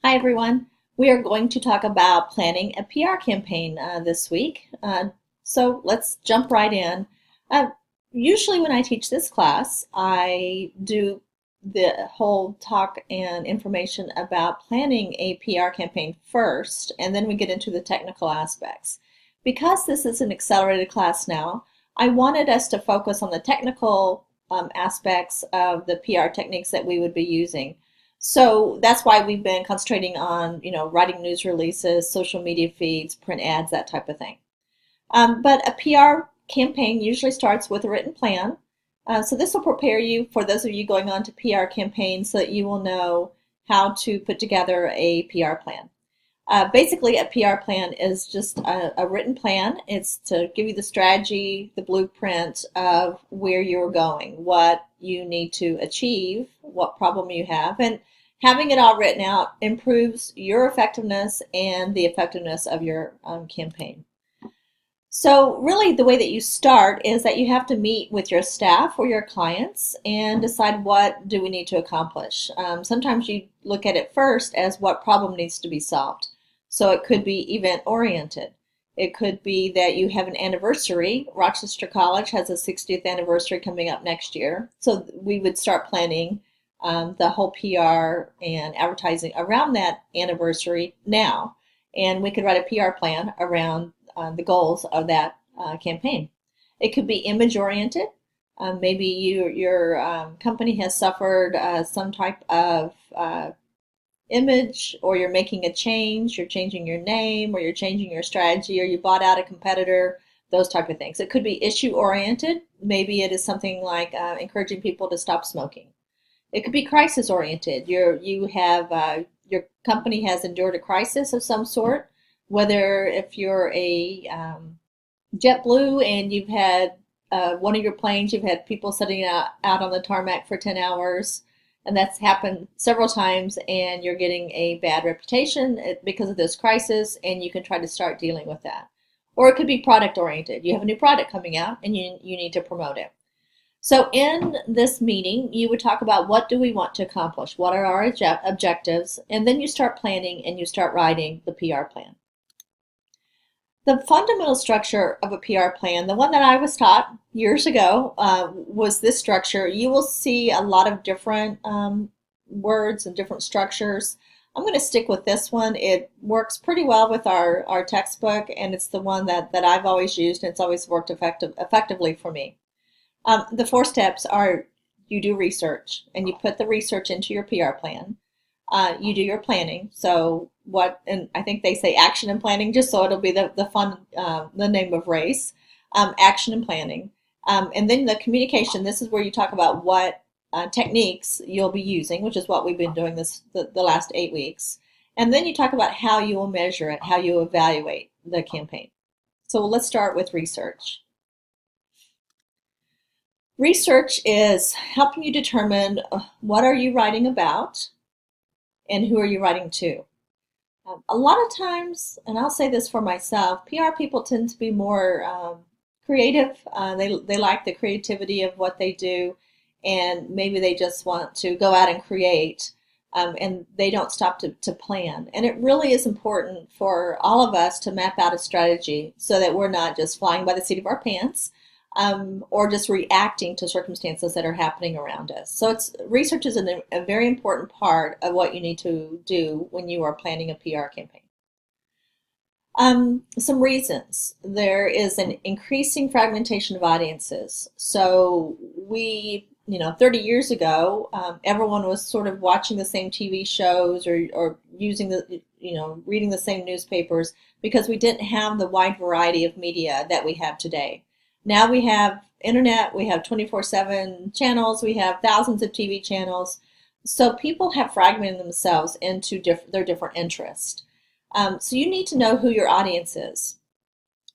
Hi everyone. We are going to talk about planning a PR campaign this week. So let's jump right in. Uh, Usually when I teach this class, I do the whole talk and information about planning a PR campaign first, and then we get into the technical aspects. Because this is an accelerated class now, I wanted us to focus on the technical aspects of the PR techniques that we would be using. So that's why we've been concentrating on, writing news releases, social media feeds, print ads, that type of thing. But a PR campaign usually starts with a written plan. So this will prepare you for those of you going on to PR campaigns so that you will know how to put together a PR plan. Basically, a PR plan is just a written plan. It's to give you the strategy, the blueprint of where you're going, what you need to achieve, what problem you have, and having it all written out improves your effectiveness and the effectiveness of your campaign. So really the way that you start is that you have to meet with your staff or your clients and decide what do we need to accomplish. Sometimes you look at it first as what problem needs to be solved. So it could be event oriented. It could be that you have an anniversary. Rochester College has a 60th anniversary coming up next year. So we would start planning the whole PR and advertising around that anniversary now. And we could write a PR plan around the goals of that campaign. It could be image oriented. Maybe your company has suffered some type of image, or you're making a change, you're changing your name, or you're changing your strategy, or you bought out a competitor, those type of things. It could be issue oriented. Maybe it is something like encouraging people to stop smoking. It could be crisis oriented. You have your company has endured a crisis of some sort, whether if you're a JetBlue and you've had one of your planes, you've had people sitting out on the tarmac for 10 hours, and that's happened several times, and you're getting a bad reputation because of this crisis, and you can try to start dealing with that. Or it could be product oriented. You have a new product coming out, and you need to promote it. So in this meeting, you would talk about what do we want to accomplish, what are our objectives, and then you start planning and you start writing the PR plan. The fundamental structure of a PR plan, the one that I was taught years ago, was this structure. You will see a lot of different words and different structures. I'm going to stick with this one. It works pretty well with our textbook, and it's the one that I've always used, and it's always worked effectively for me. The 4 steps are: you do research, and you put the research into your PR plan. You do your planning. So and I think they say action and planning, just so it'll be the fun, the name of race. Action and planning. And then the communication, this is where you talk about what techniques you'll be using, which is what we've been doing the last 8 weeks. And then you talk about how you will measure it, how you evaluate the campaign. So let's start with research. Research is helping you determine what are you writing about and who are you writing to. A lot of times, and I'll say this for myself, PR people tend to be more creative. They like the creativity of what they do, and maybe they just want to go out and create, and they don't stop to plan. And it really is important for all of us to map out a strategy so that we're not just flying by the seat of our pants, or just reacting to circumstances that are happening around us. So research is a very important part of what you need to do when you are planning a PR campaign. Some reasons. There is an increasing fragmentation of audiences. So 30 years ago, everyone was sort of watching the same TV shows or using reading the same newspapers, because we didn't have the wide variety of media that we have today. Now we have internet, we have 24/7 channels, we have thousands of TV channels. So people have fragmented themselves into their different interests. So you need to know who your audience is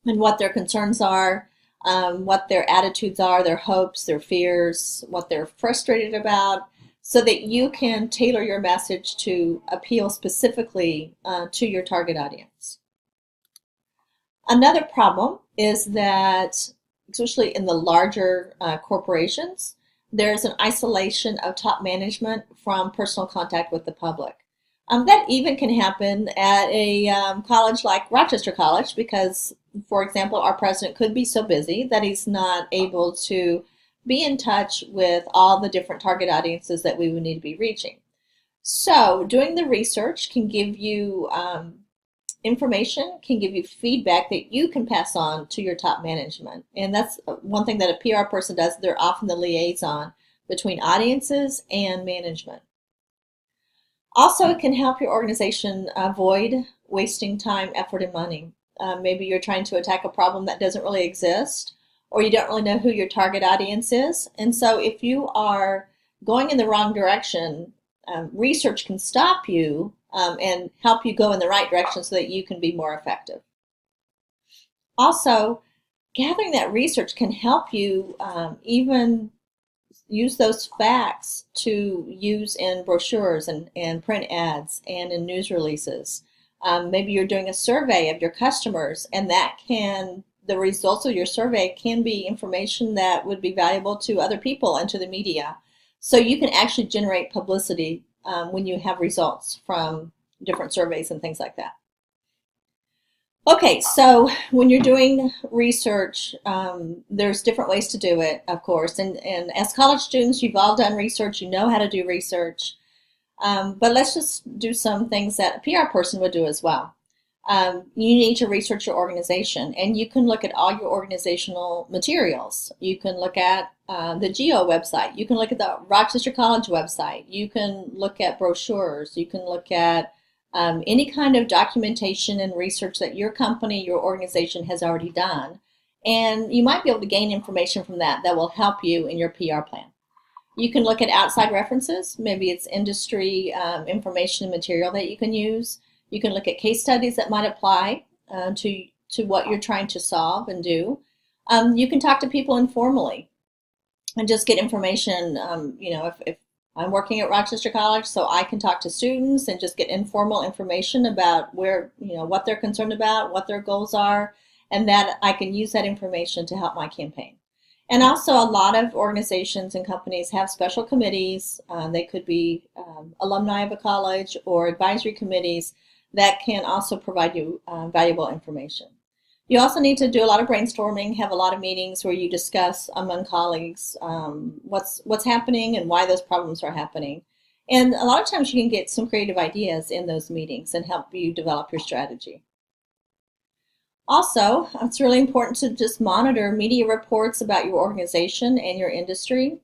and what their concerns are, what their attitudes are, their hopes, their fears, what they're frustrated about, so that you can tailor your message to appeal specifically to your target audience. Another problem is that, especially in the larger corporations, there's an isolation of top management from personal contact with the public. That even can happen at a college like Rochester College because, for example, our president could be so busy that he's not able to be in touch with all the different target audiences that we would need to be reaching. So, doing the research can give you information, can give you feedback that you can pass on to your top management. And that's one thing that a PR person does. They're often the liaison between audiences and management. Also, it can help your organization avoid wasting time, effort, and money. Maybe you're trying to attack a problem that doesn't really exist, or you don't really know who your target audience is. And so, if you are going in the wrong direction, research can stop you and help you go in the right direction so that you can be more effective. Also, gathering that research can help you even use those facts to use in brochures and print ads and in news releases. Maybe you're doing a survey of your customers, and the results of your survey can be information that would be valuable to other people and to the media. So you can actually generate publicity when you have results from different surveys and things like that. Okay, so when you're doing research, there's different ways to do it, of course. And as college students, you've all done research, you know how to do research. But let's just do some things that a PR person would do as well. You need to research your organization, and you can look at all your organizational materials. You can look at the GEO website. You can look at the Rochester College website. You can look at brochures. You can look at any kind of documentation and research that your company, your organization has already done. And you might be able to gain information from that will help you in your PR plan. You can look at outside references. Maybe it's industry information and material that you can use. You can look at case studies that might apply to what you're trying to solve and do. You can talk to people informally and just get information. If I'm working at Rochester College, so I can talk to students and just get informal information about what they're concerned about, what their goals are, and that I can use that information to help my campaign. And also, a lot of organizations and companies have special committees. They could be alumni of a college or advisory committees that can also provide you valuable information. You also need to do a lot of brainstorming, have a lot of meetings where you discuss among colleagues what's happening and why those problems are happening. And a lot of times you can get some creative ideas in those meetings and help you develop your strategy. Also, it's really important to just monitor media reports about your organization and your industry.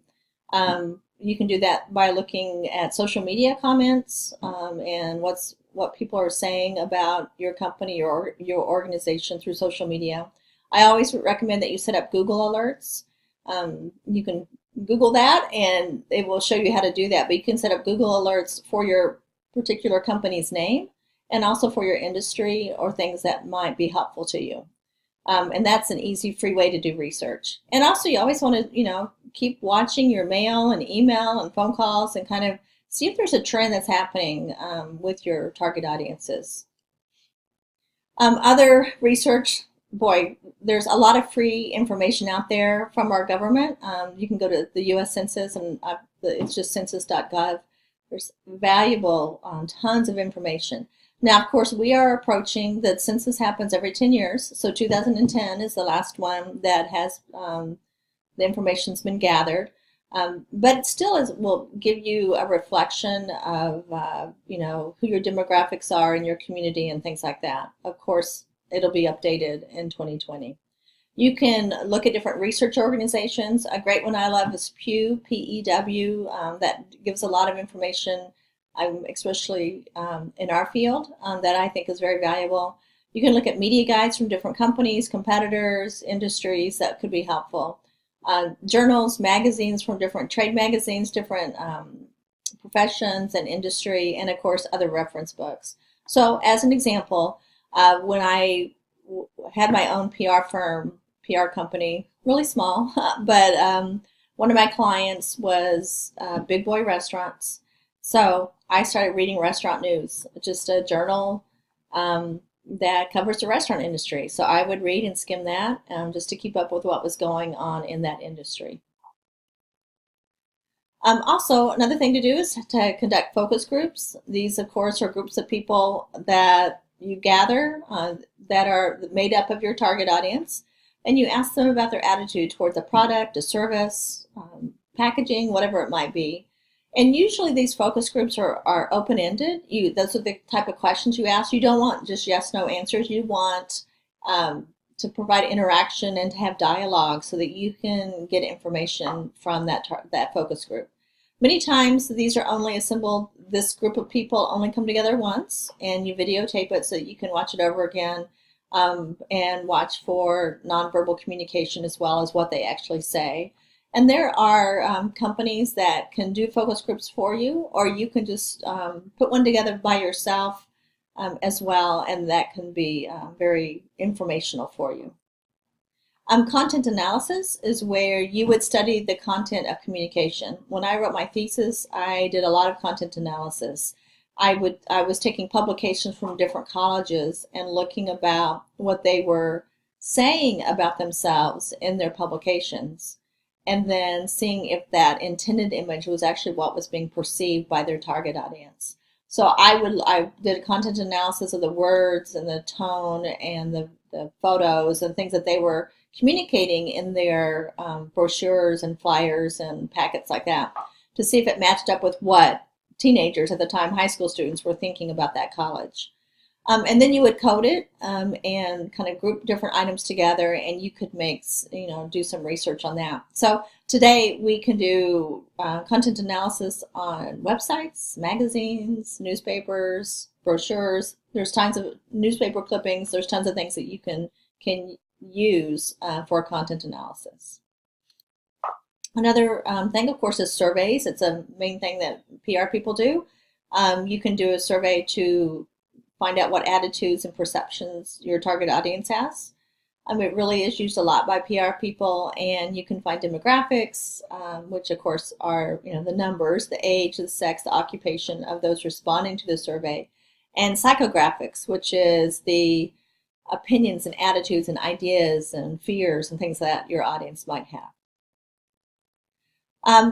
You can do that by looking at social media comments and what people are saying about your company or your organization through social media. I always recommend that you set up Google alerts. You can Google that and it will show you how to do that, but you can set up Google alerts for your particular company's name and also for your industry or things that might be helpful to you. And that's an easy, free way to do research. And also, you always want to, keep watching your mail and email and phone calls and kind of see if there's a trend that's happening with your target audiences. Other research, there's a lot of free information out there from our government. You can go to the U.S. Census, and it's just census.gov. There's valuable, tons of information. Now, of course, we are approaching, the census happens every 10 years, so 2010 is the last one that has the information's been gathered. But it still will give you a reflection of, who your demographics are in your community and things like that. Of course, it'll be updated in 2020. You can look at different research organizations. A great one I love is Pew, P-E-W, that gives a lot of information, especially in our field, that I think is very valuable. You can look at media guides from different companies, competitors, industries that could be helpful. Journals, magazines from different trade magazines, different professions and industry, and of course other reference books. So as an example, when I had my own PR company, really small, but one of my clients was Big Boy Restaurants. So I started reading Restaurant News, just a journal that covers the restaurant industry. So I would read and skim that just to keep up with what was going on in that industry. Also, another thing to do is to conduct focus groups. These, of course, are groups of people that you gather that are made up of your target audience, and you ask them about their attitude towards a product, a service, packaging, whatever it might be. And usually these focus groups are open-ended. Those are the type of questions you ask. You don't want just yes/no answers. You want to provide interaction and to have dialogue so that you can get information from that focus group. Many times these are only assembled, this group of people only come together once, and you videotape it so that you can watch it over again and watch for nonverbal communication as well as what they actually say. And there are companies that can do focus groups for you, or you can just put one together by yourself as well, and that can be very informational for you. Content analysis is where you would study the content of communication. When I wrote my thesis, I did a lot of content analysis. I was taking publications from different colleges and looking about what they were saying about themselves in their publications, and then seeing if that intended image was actually what was being perceived by their target audience. So I did a content analysis of the words and the tone and the photos and things that they were communicating in their brochures and flyers and packets like that, to see if it matched up with what teenagers at the time, high school students, were thinking about that college. And then you would code it and kind of group different items together, and you could do some research on that. So today we can do content analysis on websites, magazines, newspapers, brochures. There's tons of newspaper clippings. There's tons of things that you can use for content analysis. Another thing, of course, is surveys. It's a main thing that PR people do. You can do a survey to find out what attitudes and perceptions your target audience has. It really is used a lot by PR people, and you can find demographics, which of course are the numbers, the age, the sex, the occupation of those responding to the survey, and psychographics, which is the opinions and attitudes and ideas and fears and things that your audience might have.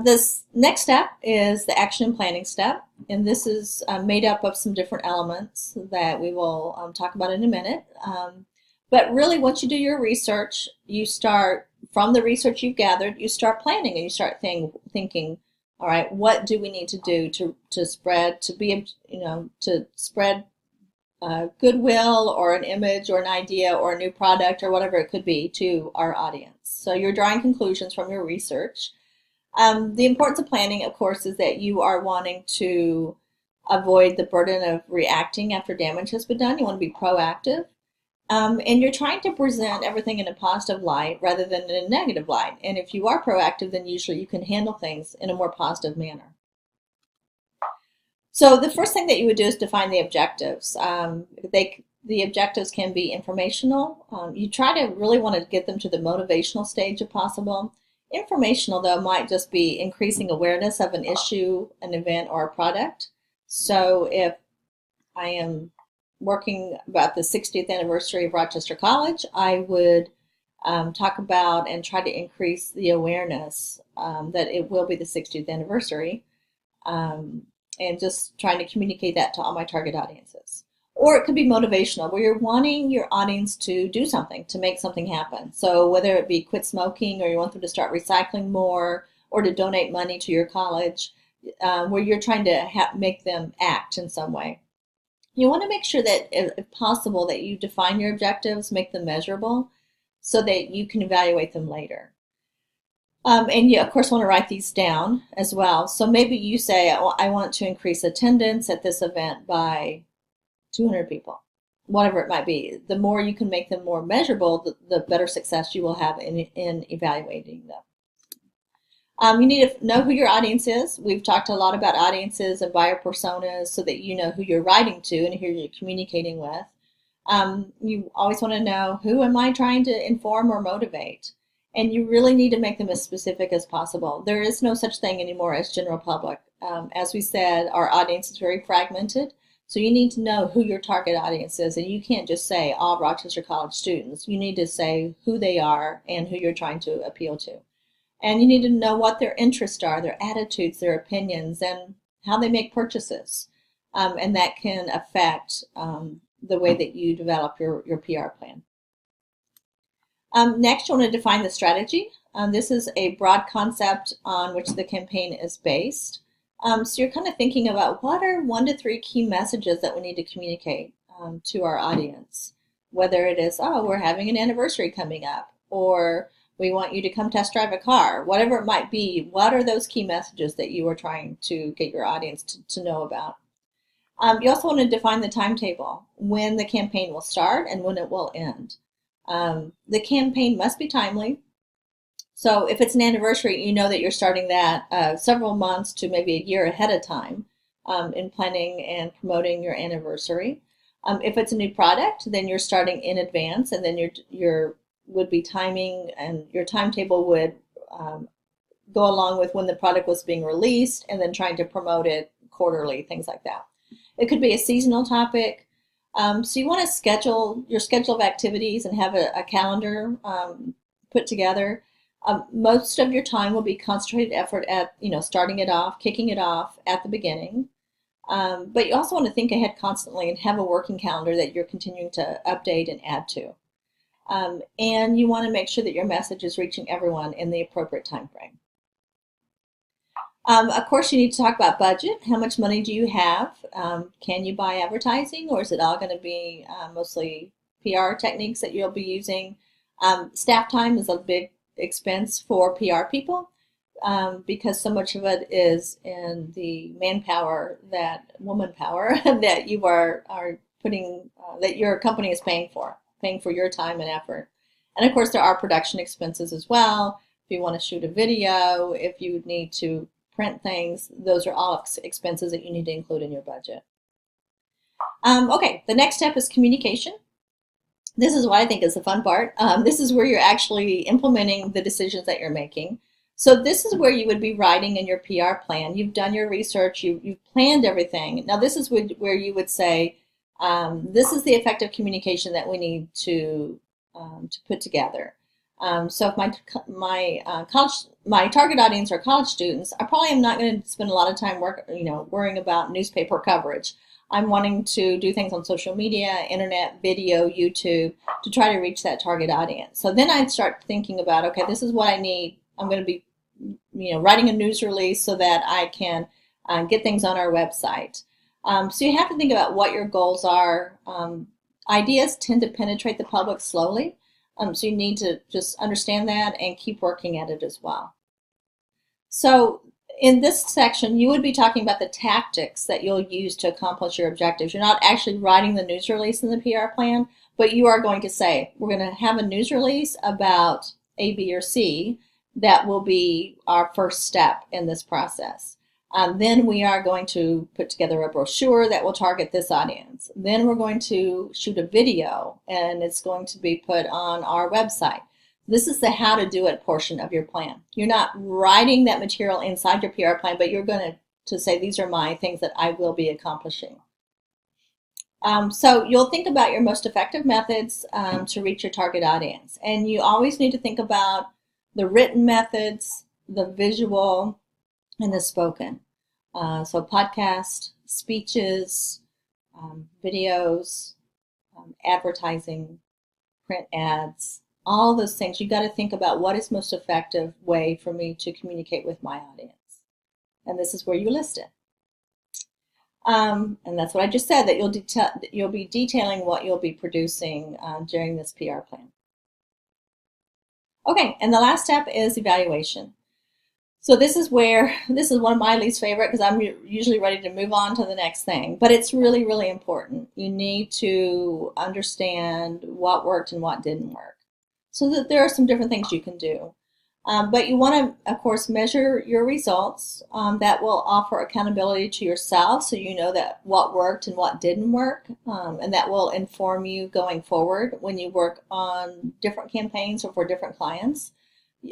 This next step is the action and planning step, and this is made up of some different elements that we will talk about in a minute. But really, once you do your research, you start from the research you've gathered, you start planning, and you start thinking, all right, what do we need to do to spread, to spread goodwill or an image or an idea or a new product or whatever it could be to our audience. So you're drawing conclusions from your research. The importance of planning, of course, is that you are wanting to avoid the burden of reacting after damage has been done. You want to be proactive. And you're trying to present everything in a positive light rather than in a negative light. And if you are proactive, then usually you can handle things in a more positive manner. So the first thing that you would do is define the objectives. The objectives can be informational. You try to really want to get them to the motivational stage if possible. Informational, though, might just be increasing awareness of an issue, an event, or a product. So if I am working about the 60th anniversary of Rochester College, I would talk about and try to increase the awareness that it will be the 60th anniversary, and just trying to communicate that to all my target audiences. Or it could be motivational, where you're wanting your audience to do something, to make something happen. So whether it be quit smoking, or you want them to start recycling more, or to donate money to your college, where you're trying to make them act in some way. You want to make sure that, if possible, that you define your objectives, make them measurable, so that you can evaluate them later. And you, of course, want to write these down as well. So maybe you say, I want to increase attendance at this event by 200 people, whatever it might be. The more you can make them more measurable, the better success you will have in evaluating them. You need to know who your audience is. We've talked a lot about audiences and buyer personas, so that you know who you're writing to and who you're communicating with. You always want to know, who am I trying to inform or motivate? And you really need to make them as specific as possible. There is no such thing anymore as general public. As we said, our audience is very fragmented. So you need to know who your target audience is, and you can't just say all Rochester College students. You need to say who they are and who you're trying to appeal to. And you need to know what their interests are, their attitudes, their opinions, and how they make purchases. And that can affect the way that you develop your PR plan. Next, you want to define the strategy. This is a broad concept on which the campaign is based. So you're kind of thinking about what are 1 to 3 key messages that we need to communicate to our audience. Whether it is, oh, we're having an anniversary coming up, or we want you to come test drive a car, whatever it might be, what are those key messages that you are trying to get your audience to know about? You also want to define the timetable, when the campaign will start and when it will end. The campaign must be timely. So if it's an anniversary, you know that you're starting that several months to maybe a year ahead of time in planning and promoting your anniversary. If it's a new product, then you're starting in advance, and then your would be timing, and your timetable would go along with when the product was being released, and then trying to promote it quarterly, things like that. It could be a seasonal topic. So you want to schedule your schedule of activities and have a calendar put together. Most of your time will be concentrated effort at starting it off, kicking it off at the beginning. But you also want to think ahead constantly and have a working calendar that you're continuing to update and add to. And you want to make sure that your message is reaching everyone in the appropriate time frame. Of course, you need to talk about budget. How much money do you have? Can you buy advertising, or is it all going to be mostly PR techniques that you'll be using? Staff time is a big expense for PR people because so much of it is in the manpower, that woman power that you are putting, that your company is paying for your time and effort. And of course, there are production expenses as well. If you want to shoot a video, if you need to print things, those are all expenses that you need to include in your budget. Okay, the next step is communication. This is what I think is the fun part. This is where you're actually implementing the decisions that you're making. So this is where you would be writing in your PR plan. You've done your research, you've planned everything. Now this is where you would say, this is the effective communication that we need to put together. So if my target audience are college students, I probably am not going to spend a lot of time worrying about newspaper coverage. I'm wanting to do things on social media, internet, video, YouTube to try to reach that target audience. So then I'd start thinking about, okay, this is what I need. I'm going to be, writing a news release so that I can get things on our website. So you have to think about what your goals are. Ideas tend to penetrate the public slowly. So you need to just understand that and keep working at it as well. So in this section, you would be talking about the tactics that you'll use to accomplish your objectives. You're not actually writing the news release in the PR plan, but you are going to say, we're going to have a news release about A, B, or C. That will be our first step in this process. Then we are going to put together a brochure that will target this audience. Then we're going to shoot a video, and it's going to be put on our website. This is the how to do it portion of your plan. You're not writing that material inside your PR plan, but you're going to say, these are my things that I will be accomplishing. So you'll think about your most effective methods to reach your target audience. And you always need to think about the written methods, the visual, and the spoken. So podcast, speeches, videos, advertising, print ads, all those things. You've got to think about what is most effective way for me to communicate with my audience. And this is where you list it. And that's what I just said, that you'll be detailing what you'll be producing during this PR plan. Okay, and the last step is evaluation. So this is one of my least favorite, because I'm usually ready to move on to the next thing. But it's really, really important. You need to understand what worked and what didn't work, so that there are some different things you can do. But you want to, of course, measure your results. That will offer accountability to yourself, so you know that what worked and what didn't work, and that will inform you going forward when you work on different campaigns or for different clients.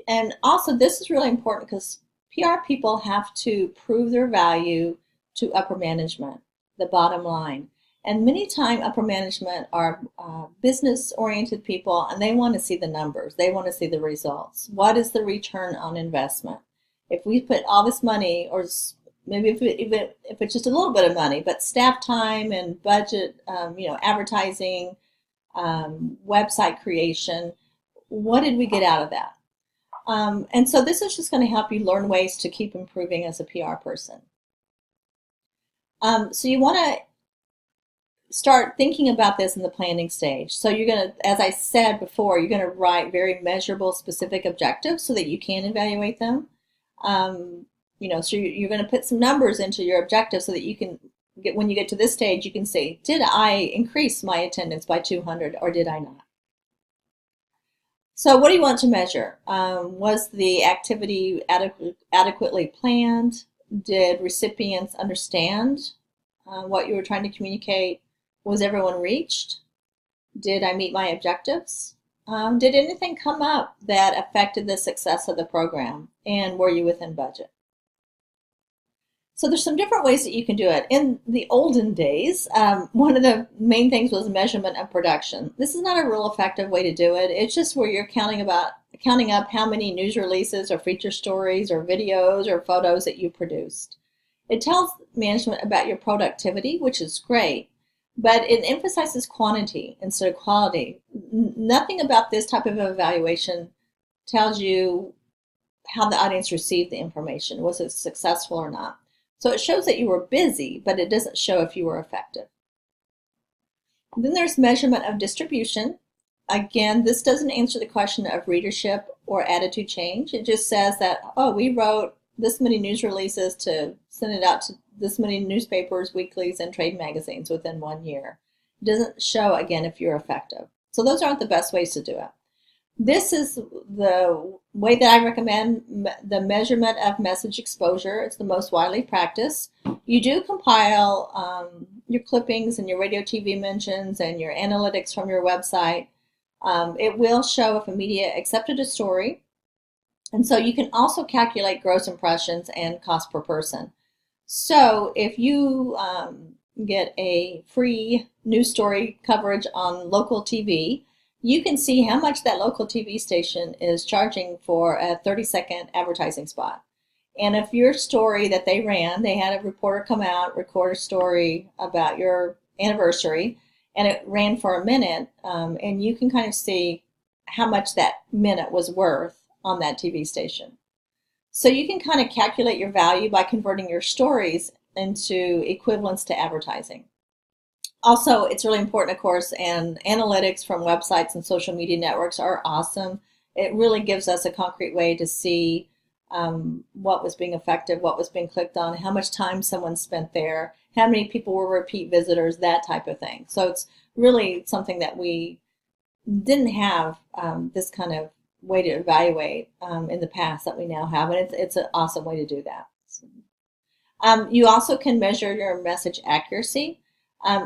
And also, this is really important because PR people have to prove their value to upper management, the bottom line. And many time upper management are business-oriented people, and they want to see the numbers. They want to see the results. What is the return on investment? If we put all this money, or maybe if it's just a little bit of money, but staff time and budget, advertising, website creation, what did we get out of that? And so this is just going to help you learn ways to keep improving as a PR person. So you want to start thinking about this in the planning stage. So you're going to, as I said before, you're going to write very measurable, specific objectives so that you can evaluate them. So you're going to put some numbers into your objectives so that you can get, when you get to this stage, you can say, did I increase my attendance by 200 or did I not? So what do you want to measure? Was the activity adequately planned? Did recipients understand what you were trying to communicate? Was everyone reached? Did I meet my objectives? Did anything come up that affected the success of the program? And were you within budget? So there's some different ways that you can do it. In the olden days, one of the main things was measurement of production. This is not a real effective way to do it. It's just where you're counting up how many news releases or feature stories or videos or photos that you produced. It tells management about your productivity, which is great, but it emphasizes quantity instead of quality. Nothing about this type of evaluation tells you how the audience received the information. Was it successful or not? So it shows that you were busy, but it doesn't show if you were effective. And then there's measurement of distribution. Again, this doesn't answer the question of readership or attitude change. It just says that, oh, we wrote this many news releases to send it out to this many newspapers, weeklies, and trade magazines within 1 year. It doesn't show, again, if you're effective. So those aren't the best ways to do it. This is the way that I recommend the measurement of message exposure. It's the most widely practiced. You do compile your clippings and your radio TV mentions and your analytics from your website. It will show if a media accepted a story. And so you can also calculate gross impressions and cost per person. So if you get a free news story coverage on local TV, you can see how much that local TV station is charging for a 30-second advertising spot. And if your story that they ran, they had a reporter come out, record a story about your anniversary, and it ran for a minute, and you can kind of see how much that minute was worth on that TV station. So you can kind of calculate your value by converting your stories into equivalents to advertising. Also, it's really important, of course, and analytics from websites and social media networks are awesome. It really gives us a concrete way to see what was being effective, what was being clicked on, how much time someone spent there, how many people were repeat visitors, that type of thing. So it's really something that we didn't have this kind of way to evaluate in the past that we now have, and it's an awesome way to do that. You also can measure your message accuracy.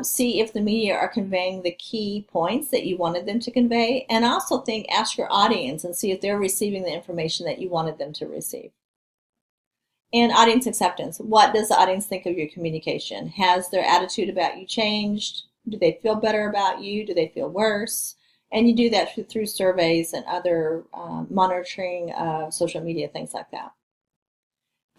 See if the media are conveying the key points that you wanted them to convey, and also ask your audience and see if they're receiving the information that you wanted them to receive. And audience acceptance. What does the audience think of your communication? Has their attitude about you changed? Do they feel better about you? Do they feel worse? And you do that through surveys and other monitoring of social media, things like that.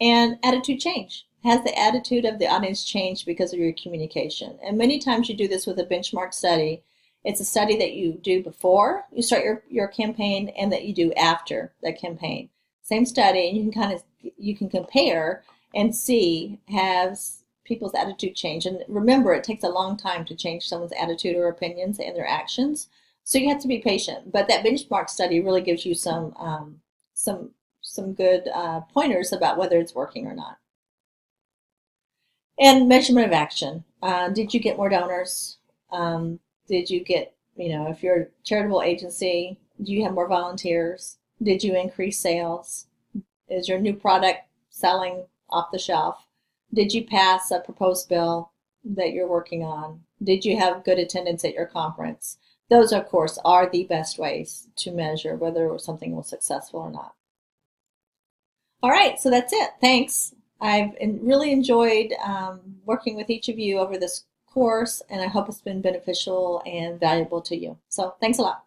And attitude change. Has the attitude of the audience changed because of your communication? And many times you do this with a benchmark study. It's a study that you do before you start your campaign and that you do after that campaign. Same study, and you can compare and see, has people's attitude changed? And remember, it takes a long time to change someone's attitude or opinions and their actions. So you have to be patient. But that benchmark study really gives you some good pointers about whether it's working or not. And measurement of action. Did you get more donors? Did you get, if you're a charitable agency, do you have more volunteers? Did you increase sales? Is your new product selling off the shelf? Did you pass a proposed bill that you're working on? Did you have good attendance at your conference? Those, of course, are the best ways to measure whether something was successful or not. All right, so that's it. Thanks. I've really enjoyed working with each of you over this course, and I hope it's been beneficial and valuable to you. So thanks a lot.